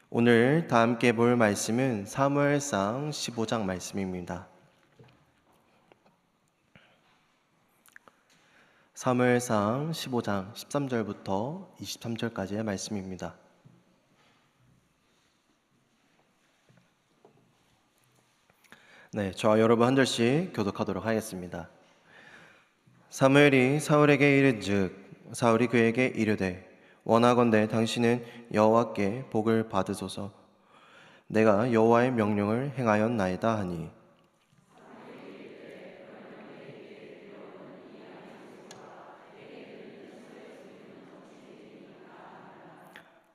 오늘 다 함께 볼 말씀은 사무엘상 15장 말씀입니다. 사무엘상 15장 13절부터 23절까지의 말씀입니다. 저와 여러분 한 절씩 교독하도록 하겠습니다. 사무엘이 사울에게 이른즉 사울이 그에게 이르되 원하건대 당신은 여호와께 복을 받으소서. 내가 여호와의 명령을 행하였나이다 하니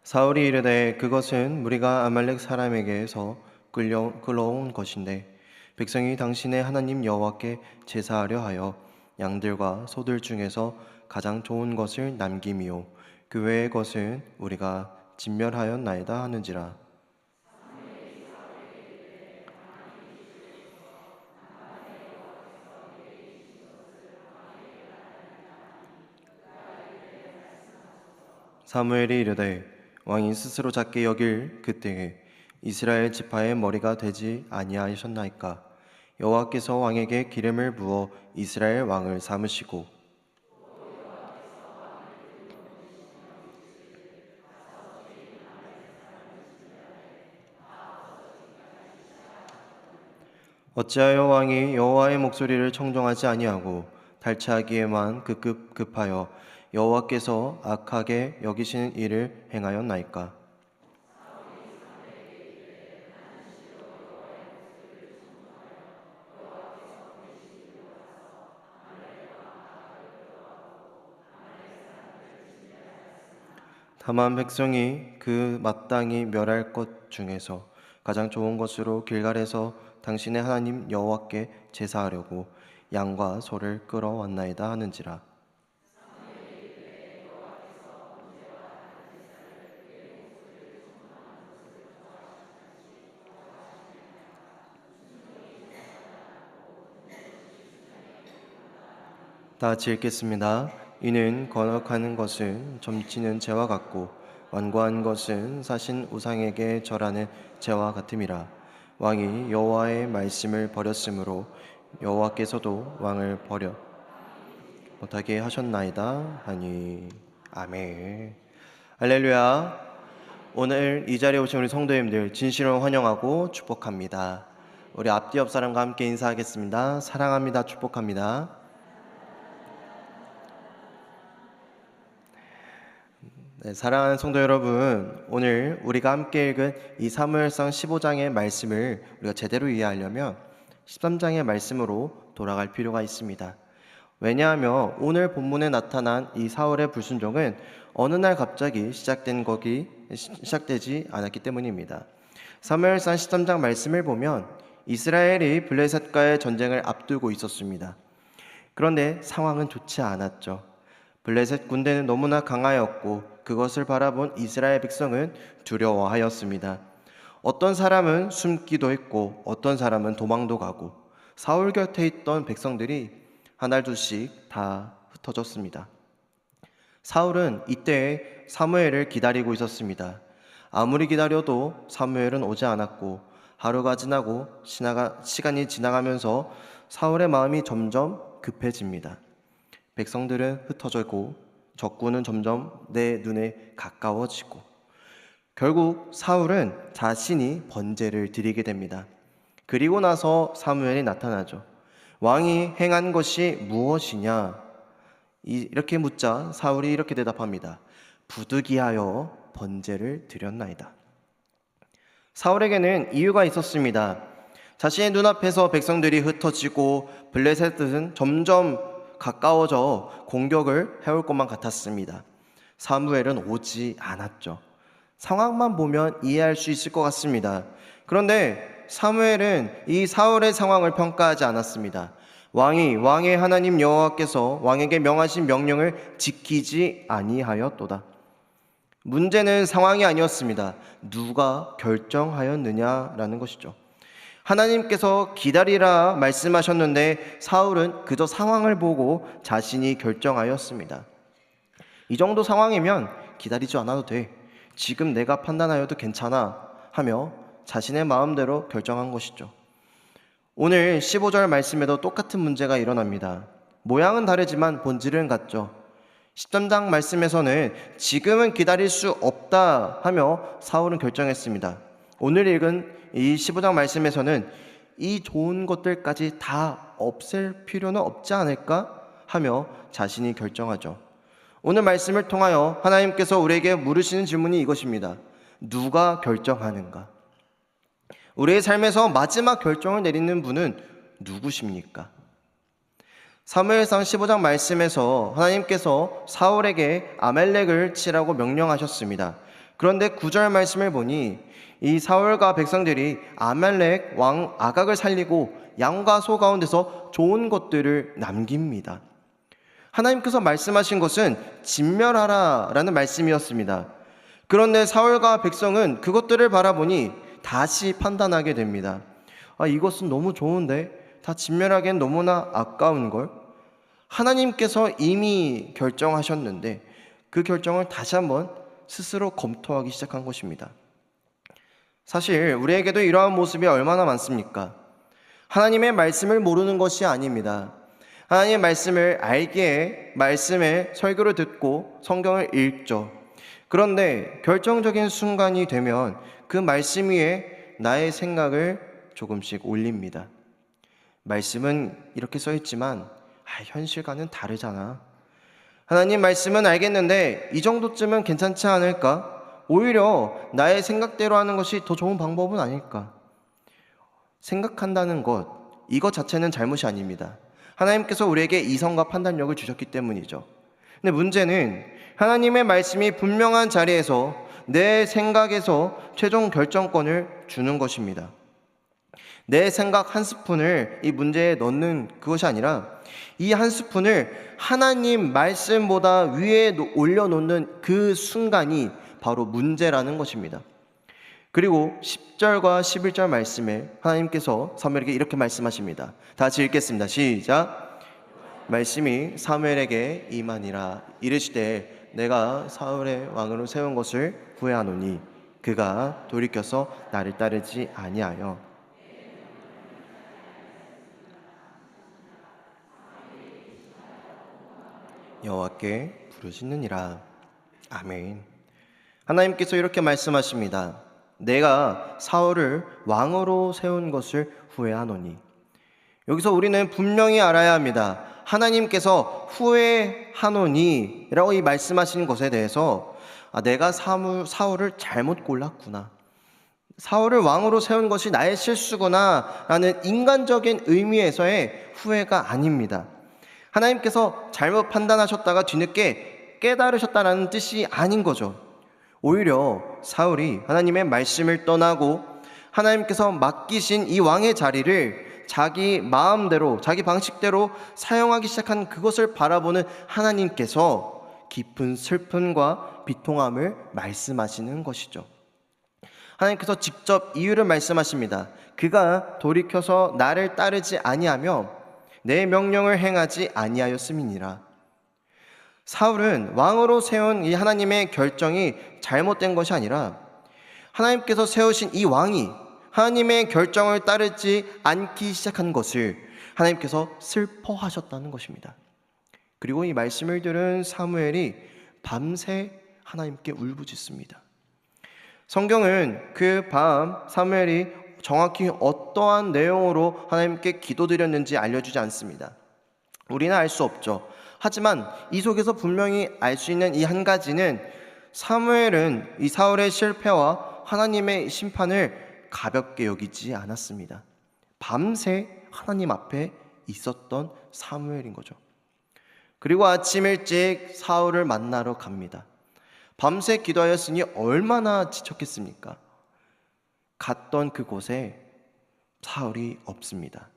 사울이 이르되 그것은 무리가 아말렉 사람에게서 끌어온 것인데 백성이 당신의 하나님 여호와께 제사하려 하여 양들과 소들 중에서 가장 좋은 것을 남김이요 그 외의 것은 우리가 진멸하였나이다 하는지라. 사무엘이 이르되 왕이 스스로 작게 여길 그때에 이스라엘 지파의 머리가 되지 아니하셨나이까. 여호와께서 왕에게 기름을 부어 이스라엘 왕을 삼으시고 어찌하여 왕이 여호와의 목소리를 청종하지 아니하고 탈취하기에만 급하여 여호와께서 악하게 여기시는 일을 행하였나이까. 다만 백성이 그 마땅히 멸할 것 중에서 가장 좋은 것으로 길갈에서 당신의 하나님 여호와께 제사하려고 양과 소를 끌어왔나이다 하는지라. 다 같이 읽겠습니다. 이는 거역하는 것은 점치는 죄와 같고 완고한 것은 사신 우상에게 절하는 죄와 같음이라. 왕이 여호와의 말씀을 버렸으므로 여호와께서도 왕을 버려 못하게 하셨나이다 하니. 아멘. 할렐루야. 오늘 이 자리에 오신 우리 성도님들 진실로 환영하고 축복합니다. 우리 앞뒤 옆 사람과 함께 인사하겠습니다. 사랑합니다. 축복합니다. 사랑하는 성도 여러분, 오늘 우리가 함께 읽은 이 사무엘상 15장의 말씀을 우리가 제대로 이해하려면 13장의 말씀으로 돌아갈 필요가 있습니다. 왜냐하면 오늘 본문에 나타난 이 사울의 불순종은 어느 날 갑자기 시작되지 않았기 때문입니다. 사무엘상 13장 말씀을 보면 이스라엘이 블레셋과의 전쟁을 앞두고 있었습니다. 그런데 상황은 좋지 않았죠. 블레셋 군대는 너무나 강하였고 그것을 바라본 이스라엘 백성은 두려워하였습니다. 어떤 사람은 숨기도 했고 어떤 사람은 도망도 가고 사울 곁에 있던 백성들이 하나둘씩 다 흩어졌습니다. 사울은 이때에 사무엘을 기다리고 있었습니다. 아무리 기다려도 사무엘은 오지 않았고 하루가 지나고 시간이 지나가면서 사울의 마음이 점점 급해집니다. 백성들은 흩어지고 적군은 점점 내 눈에 가까워지고 결국 사울은 자신이 번제를 드리게 됩니다. 그리고 나서 사무엘이 나타나죠. 왕이 행한 것이 무엇이냐? 이렇게 묻자 사울이 이렇게 대답합니다. 부득이하여 번제를 드렸나이다. 사울에게는 이유가 있었습니다. 자신의 눈앞에서 백성들이 흩어지고 블레셋은 점점 가까워져 공격을 해올 것만 같았습니다. 사무엘은 오지 않았죠. 상황만 보면 이해할 수 있을 것 같습니다. 그런데 사무엘은 이 사울의 상황을 평가하지 않았습니다. 왕의 하나님 여호와께서 왕에게 명하신 명령을 지키지 아니하였도다. 문제는 상황이 아니었습니다. 누가 결정하였느냐라는 것이죠. 하나님께서 기다리라 말씀하셨는데 사울은 그저 상황을 보고 자신이 결정하였습니다. 이 정도 상황이면 기다리지 않아도 돼. 지금 내가 판단하여도 괜찮아 하며 자신의 마음대로 결정한 것이죠. 오늘 15절 말씀에도 똑같은 문제가 일어납니다. 모양은 다르지만 본질은 같죠. 13장 말씀에서는 지금은 기다릴 수 없다 하며 사울은 결정했습니다. 오늘 읽은 이 15장 말씀에서는 이 좋은 것들까지 다 없앨 필요는 없지 않을까 하며 자신이 결정하죠. 오늘 말씀을 통하여 하나님께서 우리에게 물으시는 질문이 이것입니다. 누가 결정하는가? 우리의 삶에서 마지막 결정을 내리는 분은 누구십니까? 사무엘상 15장 말씀에서 하나님께서 사울에게 아말렉을 치라고 명령하셨습니다. 그런데 9절 말씀을 보니 이 사울과 백성들이 아말렉 왕 아각을 살리고 양과 소 가운데서 좋은 것들을 남깁니다. 하나님께서 말씀하신 것은 진멸하라 라는 말씀이었습니다. 그런데 사울과 백성은 그것들을 바라보니 다시 판단하게 됩니다. 이것은 너무 좋은데 다 진멸하기엔 너무나 아까운걸? 하나님께서 이미 결정하셨는데 그 결정을 다시 한번 스스로 검토하기 시작한 것입니다. 사실 우리에게도 이러한 모습이 얼마나 많습니까? 하나님의 말씀을 모르는 것이 아닙니다. 하나님의 말씀을 알기에 말씀의 설교를 듣고 성경을 읽죠. 그런데 결정적인 순간이 되면 그 말씀 위에 나의 생각을 조금씩 올립니다. 말씀은 이렇게 써 있지만 현실과는 다르잖아. 하나님 말씀은 알겠는데 이 정도쯤은 괜찮지 않을까? 오히려 나의 생각대로 하는 것이 더 좋은 방법은 아닐까? 생각한다는 것, 이것 자체는 잘못이 아닙니다. 하나님께서 우리에게 이성과 판단력을 주셨기 때문이죠. 근데 문제는 하나님의 말씀이 분명한 자리에서 내 생각에서 최종 결정권을 주는 것입니다. 내 생각 한 스푼을 이 문제에 넣는 그것이 아니라 이 한 스푼을 하나님 말씀보다 위에 올려놓는 그 순간이 바로 문제라는 것입니다. 그리고 10절과 11절 말씀에 하나님께서 사무엘에게 이렇게 말씀하십니다. 다 같이 읽겠습니다. 시작. 말씀이 사무엘에게 임하니라. 이르시되 내가 사울의 왕으로 세운 것을 후회하노니 그가 돌이켜서 나를 따르지 아니하여 여호와께 부르짖느니라. 아멘. 하나님께서 이렇게 말씀하십니다. 내가 사울을 왕으로 세운 것을 후회하노니. 여기서 우리는 분명히 알아야 합니다. 하나님께서 후회하노니 라고 이 말씀하시는 것에 대해서 내가 사울을 잘못 골랐구나, 사울을 왕으로 세운 것이 나의 실수구나 라는 인간적인 의미에서의 후회가 아닙니다. 하나님께서 잘못 판단하셨다가 뒤늦게 깨달으셨다는 뜻이 아닌 거죠. 오히려 사울이 하나님의 말씀을 떠나고 하나님께서 맡기신 이 왕의 자리를 자기 마음대로 자기 방식대로 사용하기 시작한 그것을 바라보는 하나님께서 깊은 슬픔과 비통함을 말씀하시는 것이죠. 하나님께서 직접 이유를 말씀하십니다. 그가 돌이켜서 나를 따르지 아니하며 내 명령을 행하지 아니하였음이니라. 사울은 왕으로 세운 이 하나님의 결정이 잘못된 것이 아니라 하나님께서 세우신 이 왕이 하나님의 결정을 따르지 않기 시작한 것을 하나님께서 슬퍼하셨다는 것입니다. 그리고 이 말씀을 들은 사무엘이 밤새 하나님께 울부짖습니다. 성경은 그 밤 사무엘이 정확히 어떠한 내용으로 하나님께 기도드렸는지 알려주지 않습니다. 우리는 알 수 없죠. 하지만 이 속에서 분명히 알 수 있는 이 한 가지는 사무엘은 이 사울의 실패와 하나님의 심판을 가볍게 여기지 않았습니다. 밤새 하나님 앞에 있었던 사무엘인 거죠. 그리고 아침 일찍 사울을 만나러 갑니다. 밤새 기도하였으니 얼마나 지쳤겠습니까? 갔던 그곳에 사울이 없습니다.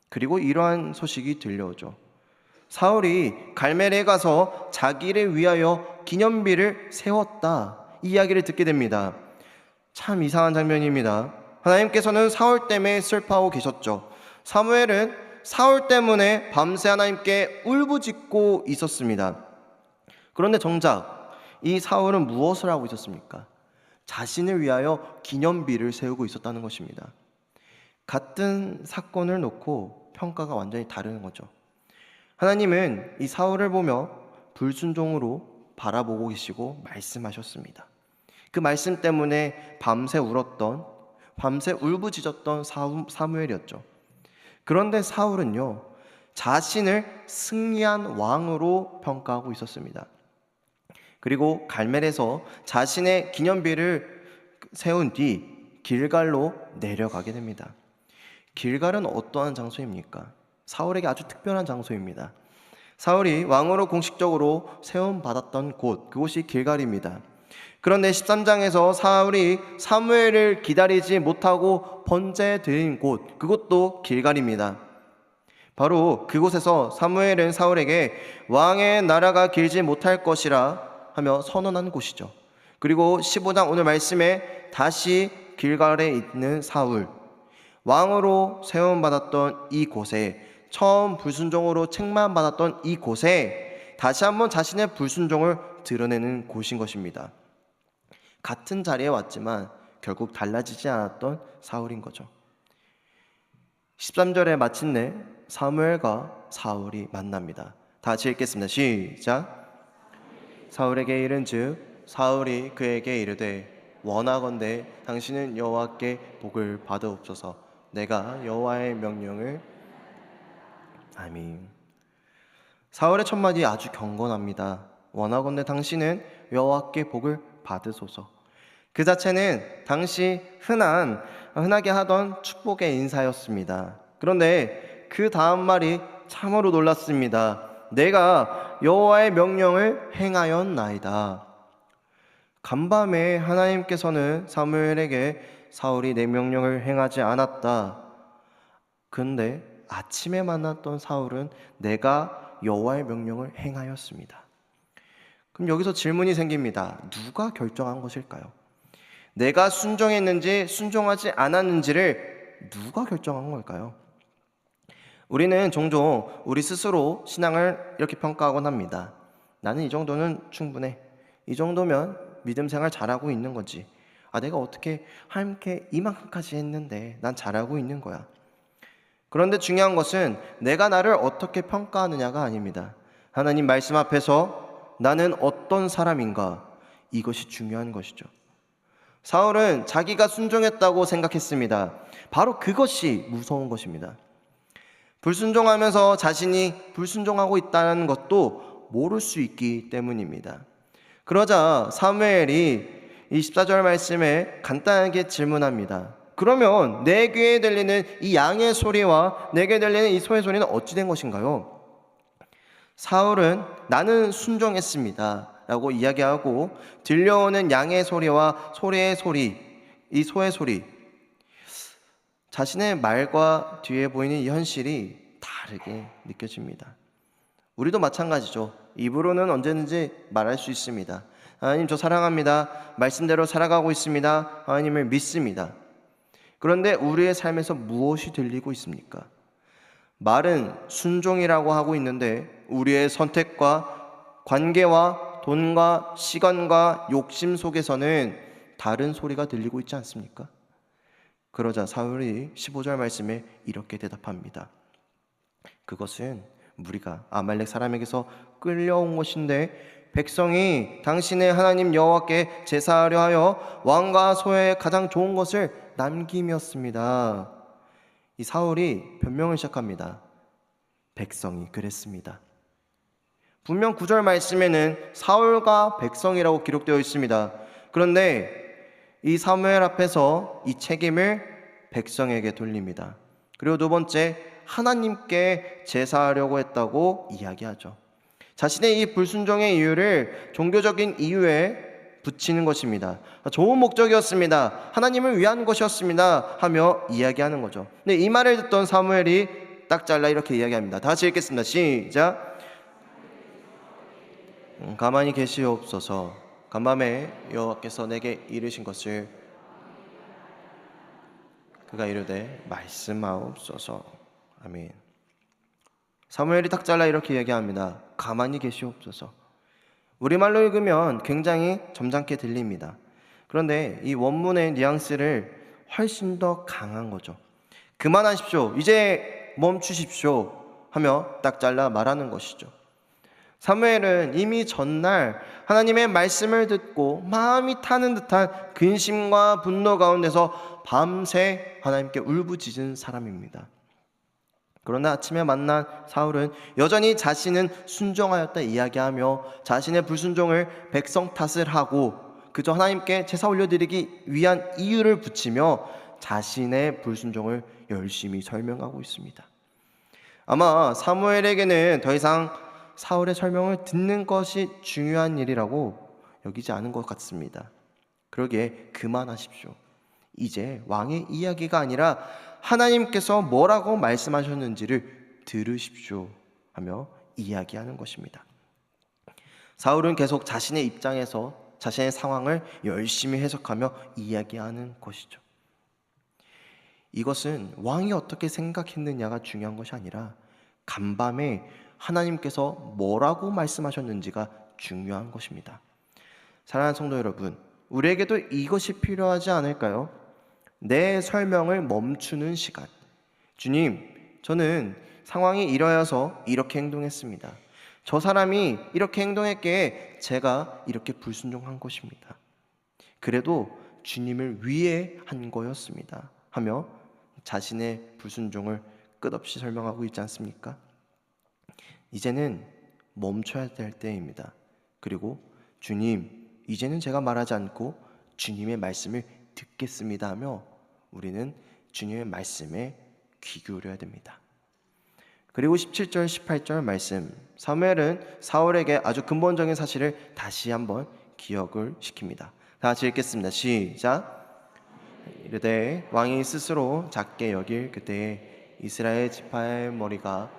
그리고 이러한 소식이 들려오죠. 사울이 갈멜에 가서 자기를 위하여 기념비를 세웠다, 이 이야기를 듣게 됩니다. 참 이상한 장면입니다. 하나님께서는 사울 때문에 슬퍼하고 계셨죠. 사무엘은 사울 때문에 밤새 하나님께 울부짖고 있었습니다. 그런데 정작 이 사울은 무엇을 하고 있었습니까? 자신을 위하여 기념비를 세우고 있었다는 것입니다. 같은 사건을 놓고 평가가 완전히 다른 거죠. 하나님은 이 사울을 보며 불순종으로 바라보고 계시고 말씀하셨습니다. 그 말씀 때문에 밤새 울었던, 밤새 울부짖었던 사무엘이었죠. 그런데 사울은요, 자신을 승리한 왕으로 평가하고 있었습니다. 그리고 갈멜에서 자신의 기념비를 세운 뒤 길갈로 내려가게 됩니다. 길갈은 어떠한 장소입니까? 사울에게 아주 특별한 장소입니다. 사울이 왕으로 공식적으로 세움받았던 곳, 그곳이 길갈입니다. 그런데 13장에서 사울이 사무엘을 기다리지 못하고 번제 드린 곳, 그곳도 길갈입니다. 바로 그곳에서 사무엘은 사울에게 왕의 나라가 길지 못할 것이라 하며 선언한 곳이죠. 그리고 15장 오늘 말씀에 다시 길갈에 있는 사울, 왕으로 세움받았던 이곳에, 처음 불순종으로 책망받았던 이곳에 다시 한번 자신의 불순종을 드러내는 곳인 것입니다. 같은 자리에 왔지만 결국 달라지지 않았던 사울인 거죠. 13절에 마침내 사무엘과 사울이 만납니다. 다 같이 읽겠습니다. 시작. 사울에게 이른즉 사울이 그에게 이르되 원하건대 당신은 여호와께 복을 받으옵소서. 내가 여호와의 명령을. 아멘. 사울의 첫마디 아주 경건합니다. 원하건대 당신은 여호와께 복을 받으소서. 그 자체는 당시 흔하게 하던 축복의 인사였습니다. 그런데 그 다음 말이 참으로 놀랐습니다. 내가 여호와의 명령을 행하였나이다. 간밤에 하나님께서는 사무엘에게 사울이 내 명령을 행하지 않았다. 그런데 아침에 만났던 사울은 내가 여호와의 명령을 행하였습니다. 그럼 여기서 질문이 생깁니다. 누가 결정한 것일까요? 내가 순종했는지 순종하지 않았는지를 누가 결정한 걸까요? 우리는 종종 우리 스스로 신앙을 이렇게 평가하곤 합니다. 나는 이 정도는 충분해. 이 정도면 믿음 생활 잘하고 있는 거지. 내가 어떻게 하나님께 이만큼까지 했는데 난 잘하고 있는 거야. 그런데 중요한 것은 내가 나를 어떻게 평가하느냐가 아닙니다. 하나님 말씀 앞에서 나는 어떤 사람인가, 이것이 중요한 것이죠. 사울은 자기가 순종했다고 생각했습니다. 바로 그것이 무서운 것입니다. 불순종하면서 자신이 불순종하고 있다는 것도 모를 수 있기 때문입니다. 그러자 사무엘이 이 14절 말씀에 간단하게 질문합니다. 그러면 내 귀에 들리는 이 양의 소리와 내게 들리는 이 소의 소리는 어찌 된 것인가요? 사울은 나는 순종했습니다 라고 이야기하고 들려오는 양의 소리와 소리의 소리, 이 소의 소리, 자신의 말과 뒤에 보이는 이 현실이 다르게 느껴집니다. 우리도 마찬가지죠. 입으로는 언제든지 말할 수 있습니다. 하나님 저 사랑합니다. 말씀대로 살아가고 있습니다. 하나님을 믿습니다. 그런데 우리의 삶에서 무엇이 들리고 있습니까? 말은 순종이라고 하고 있는데 우리의 선택과 관계와 돈과 시간과 욕심 속에서는 다른 소리가 들리고 있지 않습니까? 그러자 사울이 15절 말씀에 이렇게 대답합니다. 그것은 무리가 아말렉 사람에게서 끌려온 것인데 백성이 당신의 하나님 여호와께 제사하려 하여 왕과 소에 가장 좋은 것을 남김이었습니다. 이 사울이 변명을 시작합니다. 백성이 그랬습니다. 분명 9절 말씀에는 사울과 백성이라고 기록되어 있습니다. 그런데 이 사무엘 앞에서 이 책임을 백성에게 돌립니다. 그리고 두 번째, 하나님께 제사하려고 했다고 이야기하죠. 자신의 이 불순종의 이유를 종교적인 이유에 붙이는 것입니다. 좋은 목적이었습니다. 하나님을 위한 것이었습니다. 하며 이야기하는 거죠. 근데 이 말을 듣던 사무엘이 딱 잘라 이렇게 이야기합니다. 다 같이 읽겠습니다. 시작. 가만히 계시옵소서. 간밤에 여호와께서 내게 이르신 것을 그가 이르되 말씀하옵소서. 아멘. 사무엘이 딱 잘라 이렇게 이야기합니다. 가만히 계시옵소서. 우리말로 읽으면 굉장히 점잖게 들립니다. 그런데 이 원문의 뉘앙스를 훨씬 더 강한 거죠. 그만하십시오. 이제 멈추십시오. 하며 딱 잘라 말하는 것이죠. 사무엘은 이미 전날 하나님의 말씀을 듣고 마음이 타는 듯한 근심과 분노 가운데서 밤새 하나님께 울부짖은 사람입니다. 그러나 아침에 만난 사울은 여전히 자신은 순종하였다 이야기하며 자신의 불순종을 백성 탓을 하고 그저 하나님께 제사 올려드리기 위한 이유를 붙이며 자신의 불순종을 열심히 설명하고 있습니다. 아마 사무엘에게는 더 이상 사울의 설명을 듣는 것이 중요한 일이라고 여기지 않은 것 같습니다. 그러기에 그만하십시오. 이제 왕의 이야기가 아니라 하나님께서 뭐라고 말씀하셨는지를 들으십시오 하며 이야기하는 것입니다. 사울은 계속 자신의 입장에서 자신의 상황을 열심히 해석하며 이야기하는 것이죠. 이것은 왕이 어떻게 생각했느냐가 중요한 것이 아니라 간밤에 하나님께서 뭐라고 말씀하셨는지가 중요한 것입니다. 사랑하는 성도 여러분, 우리에게도 이것이 필요하지 않을까요? 내 설명을 멈추는 시간. 주님, 저는 상황이 이러여서 이렇게 행동했습니다. 저 사람이 이렇게 행동했기에 제가 이렇게 불순종한 것입니다. 그래도 주님을 위해 한 거였습니다. 하며 자신의 불순종을 끝없이 설명하고 있지 않습니까? 이제는 멈춰야 될 때입니다. 그리고 주님, 이제는 제가 말하지 않고 주님의 말씀을 듣겠습니다 하며 우리는 주님의 말씀에 귀 기울여야 됩니다. 그리고 17절, 18절 말씀, 사무엘은 사울에게 아주 근본적인 사실을 다시 한번 기억을 시킵니다. 다 같이 읽겠습니다. 시작. 이르되 왕이 스스로 작게 여길 그때에 이스라엘 지파의 머리가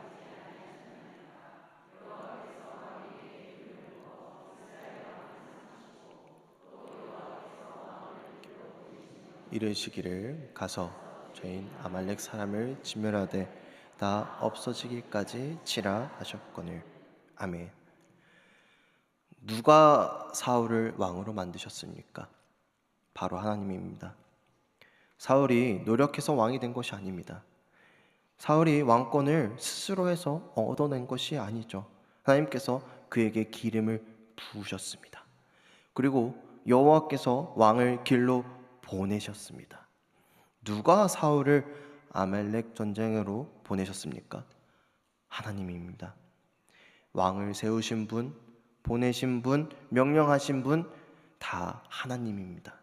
이르시기를 가서 죄인 아말렉 사람을 진멸하되 다 없어지기까지 치라 하셨거늘. 아멘. 누가 사울을 왕으로 만드셨습니까? 바로 하나님입니다. 사울이 노력해서 왕이 된 것이 아닙니다. 사울이 왕권을 스스로 해서 얻어낸 것이 아니죠. 하나님께서 그에게 기름을 부으셨습니다. 그리고 여호와께서 왕을 길로 보내셨습니다. 누가 사울을 아말렉 전쟁으로 보내셨습니까? 하나님입니다. 왕을 세우신 분, 보내신 분, 명령하신 분 다 하나님입니다.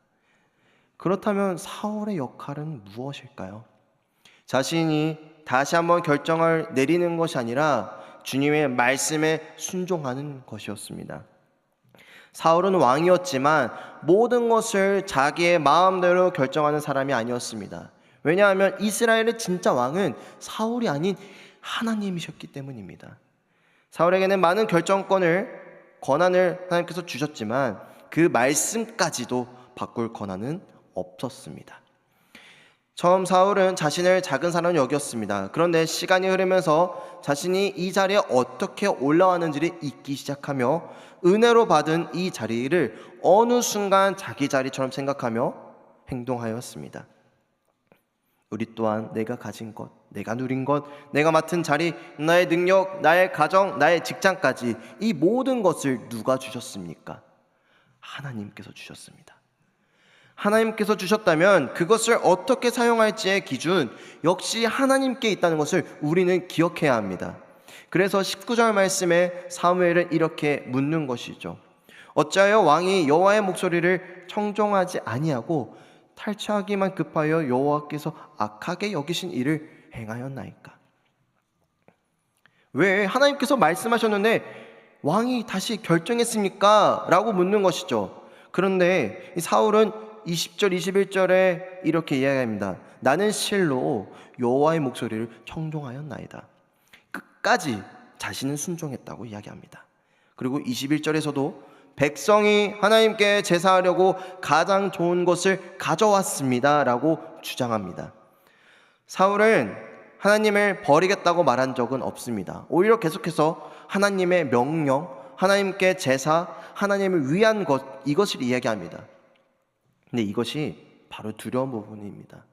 그렇다면 사울의 역할은 무엇일까요? 자신이 다시 한번 결정을 내리는 것이 아니라 주님의 말씀에 순종하는 것이었습니다. 사울은 왕이었지만 모든 것을 자기의 마음대로 결정하는 사람이 아니었습니다. 왜냐하면 이스라엘의 진짜 왕은 사울이 아닌 하나님이셨기 때문입니다. 사울에게는 많은 권한을 하나님께서 주셨지만 그 말씀까지도 바꿀 권한은 없었습니다. 처음 사울은 자신을 작은 사람으로 여겼습니다. 그런데 시간이 흐르면서 자신이 이 자리에 어떻게 올라왔는지를 잊기 시작하며 은혜로 받은 이 자리를 어느 순간 자기 자리처럼 생각하며 행동하였습니다. 우리 또한 내가 가진 것, 내가 누린 것, 내가 맡은 자리, 나의 능력, 나의 가정, 나의 직장까지 이 모든 것을 누가 주셨습니까? 하나님께서 주셨습니다. 하나님께서 주셨다면 그것을 어떻게 사용할지의 기준 역시 하나님께 있다는 것을 우리는 기억해야 합니다. 그래서 19절 말씀에 사무엘은 이렇게 묻는 것이죠. 어찌하여 왕이 여호와의 목소리를 청종하지 아니하고 탈취하기만 급하여 여호와께서 악하게 여기신 일을 행하였나이까? 왜 하나님께서 말씀하셨는데 왕이 다시 결정했습니까? 라고 묻는 것이죠. 그런데 사울은 20절 21절에 이렇게 이야기합니다. 나는 실로 여호와의 목소리를 청종하였나이다. 끝까지 자신은 순종했다고 이야기합니다. 그리고 21절에서도 백성이 하나님께 제사하려고 가장 좋은 것을 가져왔습니다 라고 주장합니다. 사울은 하나님을 버리겠다고 말한 적은 없습니다. 오히려 계속해서 하나님의 명령, 하나님께 제사, 하나님을 위한 것, 이것을 이야기합니다. 근데 이것이 바로 두려운 부분입니다.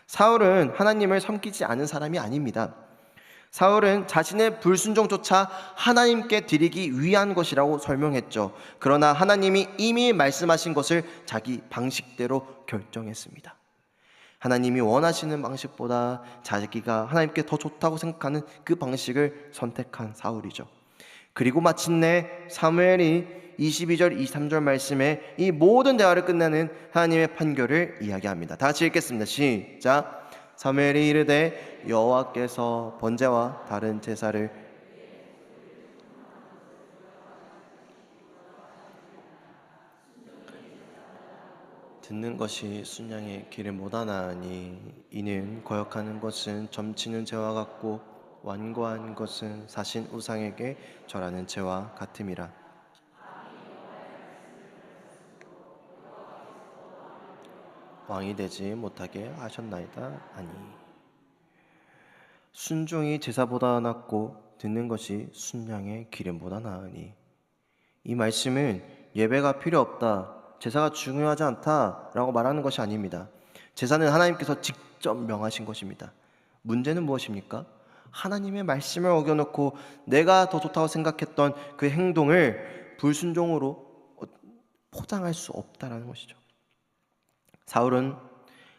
사울은 하나님을 섬기지 않은 사람이 아닙니다. 사울은 자신의 불순종조차 하나님께 드리기 위한 것이라고 설명했죠. 그러나 하나님이 이미 말씀하신 것을 자기 방식대로 결정했습니다. 하나님이 원하시는 방식보다 자기가 하나님께 더 좋다고 생각하는 그 방식을 선택한 사울이죠. 그리고 마침내 사무엘이 22절 23절 말씀에 이 모든 대화를 끝내는 하나님의 판결을 이야기합니다. 다 같이 읽겠습니다. 시작. 사무엘이 이르되 여호와께서 번제와 다른 제사를 듣는 것이 순양의 기름보다 나으니 이는 거역하는 것은 점치는 죄와 같고 완고한 것은 사신 우상에게 절하는 죄와 같음이라. 왕이 되지 못하게 하셨나이다. 아니, 순종이 제사보다 낫고 듣는 것이 순양의 기름보다 나으니, 이 말씀은 예배가 필요 없다, 제사가 중요하지 않다라고 말하는 것이 아닙니다. 제사는 하나님께서 직접 명하신 것입니다. 문제는 무엇입니까? 하나님의 말씀을 어겨놓고 내가 더 좋다고 생각했던 그 행동을 불순종으로 포장할 수 없다라는 것이죠. 사울은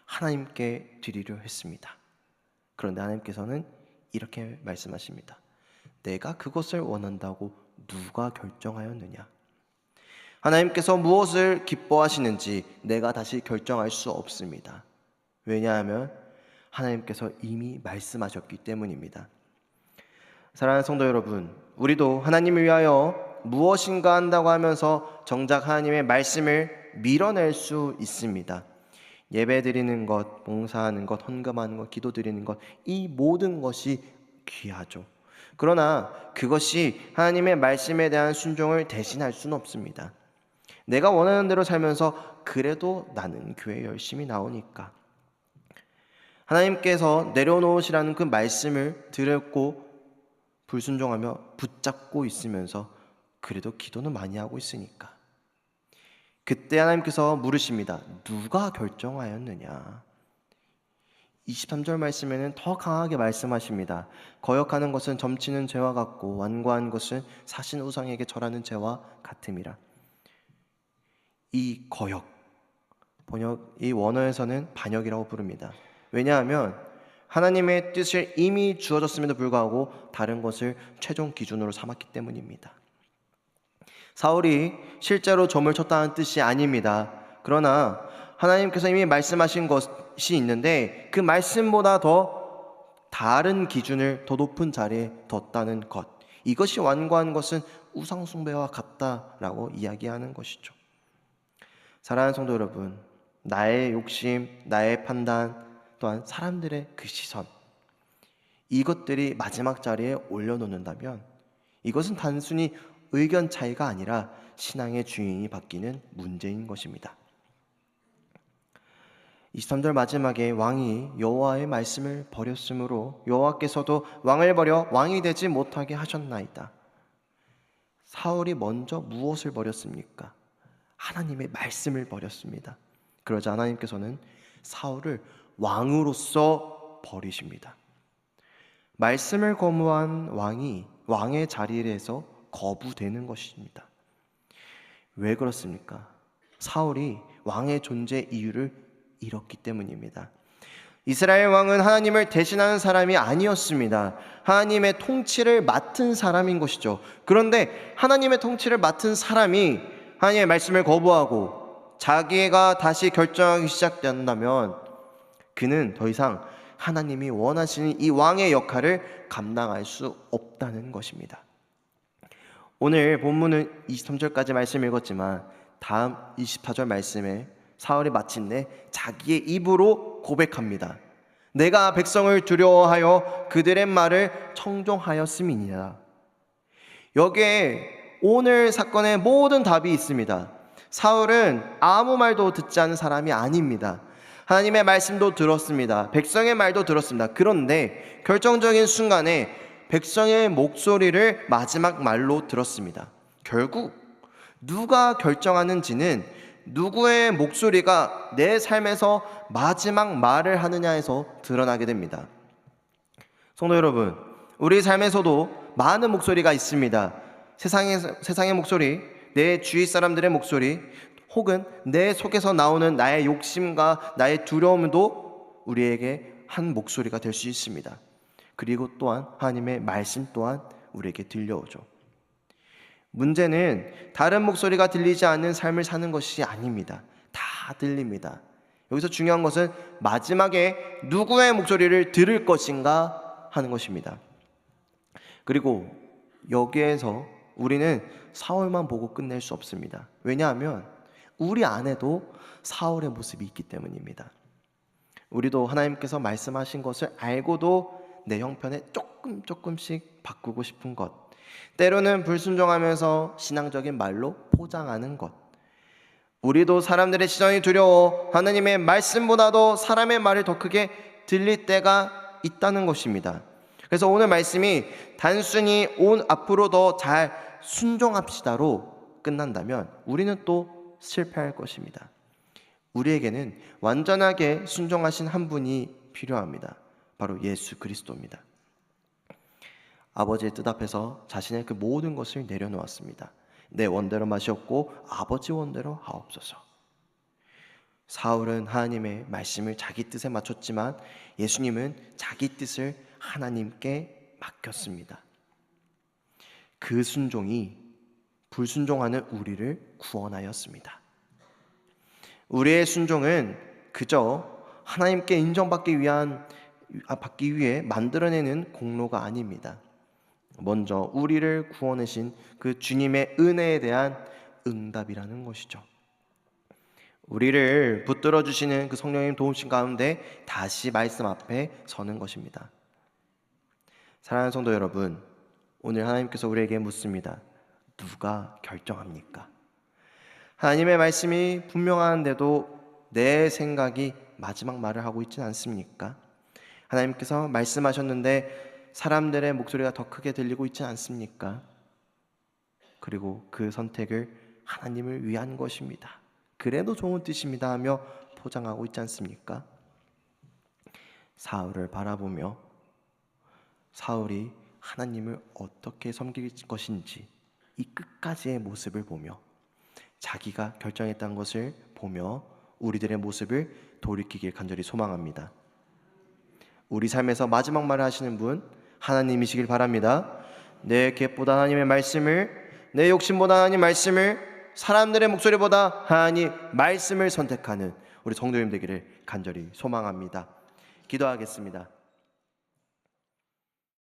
하나님께 드리려 했습니다. 그런데 하나님께서는 이렇게 말씀하십니다. 내가 그것을 원한다고 누가 결정하였느냐? 하나님께서 무엇을 기뻐하시는지 내가 다시 결정할 수 없습니다. 왜냐하면 하나님께서 이미 말씀하셨기 때문입니다. 사랑하는 성도 여러분, 우리도 하나님을 위하여 무엇인가 한다고 하면서 정작 하나님의 말씀을 밀어낼 수 있습니다. 예배 드리는 것, 봉사하는 것, 헌금하는 것, 기도 드리는 것, 이 모든 것이 귀하죠. 그러나 그것이 하나님의 말씀에 대한 순종을 대신할 수는 없습니다. 내가 원하는 대로 살면서 그래도 나는 교회에 열심히 나오니까, 하나님께서 내려놓으시라는 그 말씀을 들었고 불순종하며 붙잡고 있으면서 그래도 기도는 많이 하고 있으니까, 그때 하나님께서 물으십니다. 누가 결정하였느냐? 23절 말씀에는 더 강하게 말씀하십니다. 거역하는 것은 점치는 죄와 같고 완고한 것은 사신 우상에게 절하는 죄와 같음이라. 이 거역, 이 원어에서는 반역이라고 부릅니다. 왜냐하면 하나님의 뜻을 이미 주어졌음에도 불구하고 다른 것을 최종 기준으로 삼았기 때문입니다. 사울이 실제로 점을 쳤다는 뜻이 아닙니다. 그러나 하나님께서 이미 말씀하신 것이 있는데 그 말씀보다 더 다른 기준을 더 높은 자리에 뒀다는 것, 이것이 완고한 것은 우상 숭배와 같다라고 이야기하는 것이죠. 사랑하는 성도 여러분, 나의 욕심, 나의 판단, 또한 사람들의 그 시선, 이것들이 마지막 자리에 올려놓는다면 이것은 단순히 의견 차이가 아니라 신앙의 주인이 바뀌는 문제인 것입니다. 23절 마지막에 왕이 여호와의 말씀을 버렸으므로 여호와께서도 왕을 버려 왕이 되지 못하게 하셨나이다. 사울이 먼저 무엇을 버렸습니까? 하나님의 말씀을 버렸습니다. 그러자 하나님께서는 사울을 왕으로서 버리십니다. 말씀을 거부한 왕이 왕의 자리에서 거부되는 것입니다. 왜 그렇습니까? 사울이 왕의 존재 이유를 잃었기 때문입니다. 이스라엘 왕은 하나님을 대신하는 사람이 아니었습니다. 하나님의 통치를 맡은 사람인 것이죠. 그런데 하나님의 통치를 맡은 사람이 하나님의 말씀을 거부하고 자기가 다시 결정하기 시작된다면 그는 더 이상 하나님이 원하시는 이 왕의 역할을 감당할 수 없다는 것입니다. 오늘 본문은 23절까지 말씀 읽었지만 다음 24절 말씀에 사울이 마침내 자기의 입으로 고백합니다. 내가 백성을 두려워하여 그들의 말을 청종하였음이니라. 여기에 오늘 사건의 모든 답이 있습니다. 사울은 아무 말도 듣지 않은 사람이 아닙니다. 하나님의 말씀도 들었습니다. 백성의 말도 들었습니다. 그런데 결정적인 순간에 백성의 목소리를 마지막 말로 들었습니다. 결국 누가 결정하는지는 누구의 목소리가 내 삶에서 마지막 말을 하느냐에서 드러나게 됩니다. 성도 여러분, 우리 삶에서도 많은 목소리가 있습니다. 세상의 목소리, 내 주위 사람들의 목소리, 혹은 내 속에서 나오는 나의 욕심과 나의 두려움도 우리에게 한 목소리가 될 수 있습니다. 그리고 또한 하나님의 말씀 또한 우리에게 들려오죠. 문제는 다른 목소리가 들리지 않는 삶을 사는 것이 아닙니다. 다 들립니다. 여기서 중요한 것은 마지막에 누구의 목소리를 들을 것인가 하는 것입니다. 그리고 여기에서 우리는 사울만 보고 끝낼 수 없습니다. 왜냐하면 우리 안에도 사울의 모습이 있기 때문입니다. 우리도 하나님께서 말씀하신 것을 알고도 내 형편에 조금씩 바꾸고 싶은 것, 때로는 불순종하면서 신앙적인 말로 포장하는 것, 우리도 사람들의 시선이 두려워 하나님의 말씀보다도 사람의 말을 더 크게 들릴 때가 있다는 것입니다. 그래서 오늘 말씀이 단순히 앞으로 더 잘 순종합시다로 끝난다면 우리는 또 실패할 것입니다. 우리에게는 완전하게 순종하신 한 분이 필요합니다. 바로 예수 그리스도입니다. 아버지의 뜻 앞에서 자신의 그 모든 것을 내려놓았습니다. 내 원대로 마시옵고 아버지 원대로 하옵소서. 사울은 하나님의 말씀을 자기 뜻에 맞췄지만 예수님은 자기 뜻을 하나님께 맡겼습니다. 그 순종이 불순종하는 우리를 구원하였습니다. 우리의 순종은 그저 하나님께 인정받기 위해 만들어내는 공로가 아닙니다. 먼저 우리를 구원하신 그 주님의 은혜에 대한 응답이라는 것이죠. 우리를 붙들어 주시는 그 성령님 도우심 가운데 다시 말씀 앞에 서는 것입니다. 사랑하는 성도 여러분, 오늘 하나님께서 우리에게 묻습니다. 누가 결정합니까? 하나님의 말씀이 분명한데도 내 생각이 마지막 말을 하고 있지는 않습니까? 하나님께서 말씀하셨는데 사람들의 목소리가 더 크게 들리고 있지는 않습니까? 그리고 그 선택을 하나님을 위한 것입니다. 그래도 좋은 뜻입니다 하며 포장하고 있지 않습니까? 사울을 바라보며 사울이 하나님을 어떻게 섬길 것인지 이 끝까지의 모습을 보며 자기가 결정했다는 것을 보며 우리들의 모습을 돌이키길 간절히 소망합니다. 우리 삶에서 마지막 말을 하시는 분 하나님이시길 바랍니다. 내 계획보다 하나님의 말씀을, 내 욕심보다 하나님 말씀을, 사람들의 목소리보다 하나님 말씀을 선택하는 우리 성도님 되기를 간절히 소망합니다. 기도하겠습니다.